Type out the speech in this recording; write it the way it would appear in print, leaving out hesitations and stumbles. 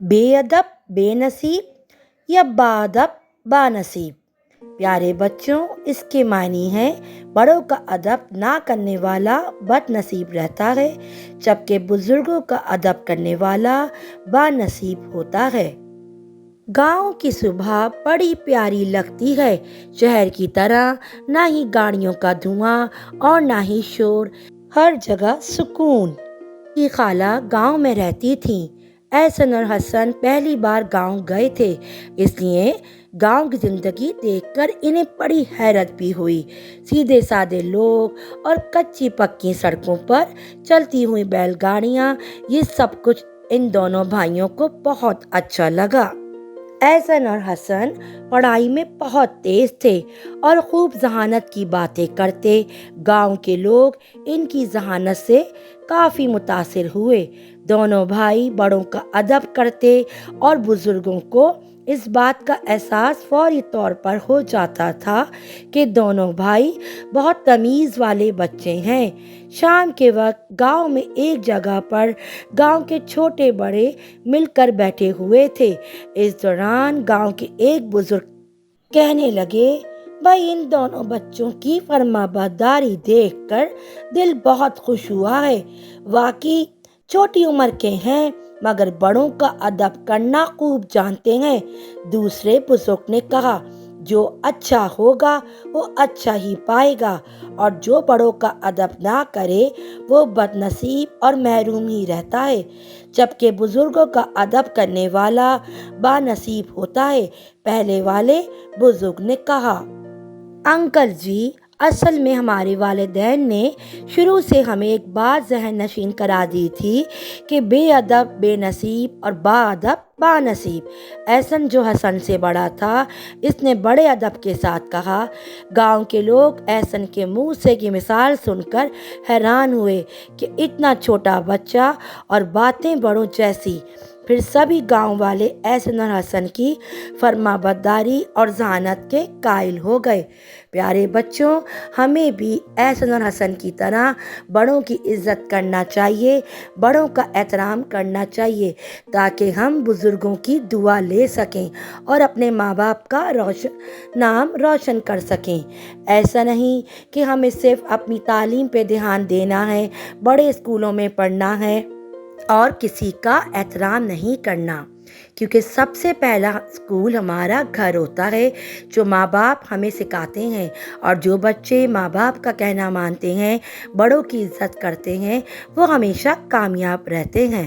بے ادب بے نصیب یا باادب بانصیب۔ پیارے بچوں، اس کے معنی ہیں بڑوں کا ادب نہ کرنے والا بد نصیب رہتا ہے، جبکہ بزرگوں کا ادب کرنے والا بانصیب ہوتا ہے۔ گاؤں کی صبح بڑی پیاری لگتی ہے، شہر کی طرح نہ ہی گاڑیوں کا دھواں اور نہ ہی شور، ہر جگہ سکون۔ کی خالہ گاؤں میں رہتی تھیں۔ احسن اور حسن پہلی بار گاؤں گئے تھے، اس لیے گاؤں کی زندگی دیکھ کر انہیں بڑی حیرت بھی ہوئی۔ سیدھے سادے لوگ اور کچی پکی سڑکوں پر چلتی ہوئی بیل گاڑیاں، یہ سب کچھ ان دونوں بھائیوں کو بہت اچھا لگا۔ احسن اور حسن پڑھائی میں بہت تیز تھے اور خوب ذہانت کی باتیں کرتے۔ گاؤں کے لوگ ان کی ذہانت سے کافی متاثر ہوئے۔ دونوں بھائی بڑوں کا ادب کرتے اور بزرگوں کو اس بات کا احساس فوری طور پر ہو جاتا تھا کہ دونوں بھائی بہت تمیز والے بچے ہیں۔ شام کے وقت گاؤں میں ایک جگہ پر گاؤں کے چھوٹے بڑے مل کر بیٹھے ہوئے تھے۔ اس دوران گاؤں کے ایک بزرگ کہنے لگے، بھائی ان دونوں بچوں کی فرما برداری دیکھ کر دل بہت خوش ہوا ہے۔ واقعی چھوٹی عمر کے ہیں مگر بڑوں کا ادب کرنا خوب جانتے ہیں۔ دوسرے بزرگ نے کہا، جو اچھا ہوگا وہ اچھا ہی پائے گا، اور جو بڑوں کا ادب نہ کرے وہ بد نصیب اور محروم ہی رہتا ہے، جبکہ بزرگوں کا ادب کرنے والا بانصیب ہوتا ہے۔ پہلے والے بزرگ نے کہا، انکل جی، اصل میں ہمارے والدین نے شروع سے ہمیں ایک بات ذہن نشین کرا دی تھی کہ بے ادب بے نصیب اور باادب بانصیب۔ احسن جو حسن سے بڑا تھا، اس نے بڑے ادب کے ساتھ کہا۔ گاؤں کے لوگ احسن کے منہ سے یہ مثال سن کر حیران ہوئے کہ اتنا چھوٹا بچہ اور باتیں بڑوں جیسی۔ پھر سبھی گاؤں والے احسن اور حسن کی فرما برداری اور ذہانت کے قائل ہو گئے۔ پیارے بچوں، ہمیں بھی احسن اور حسن کی طرح بڑوں کی عزت کرنا چاہیے، بڑوں کا احترام کرنا چاہیے، تاکہ ہم بزرگوں کی دعا لے سکیں اور اپنے ماں باپ کا نام روشن کر سکیں۔ ایسا نہیں کہ ہمیں صرف اپنی تعلیم پہ دھیان دینا ہے، بڑے اسکولوں میں پڑھنا ہے اور کسی کا احترام نہیں کرنا، کیونکہ سب سے پہلا اسکول ہمارا گھر ہوتا ہے، جو ماں باپ ہمیں سکھاتے ہیں، اور جو بچے ماں باپ کا کہنا مانتے ہیں، بڑوں کی عزت کرتے ہیں، وہ ہمیشہ کامیاب رہتے ہیں۔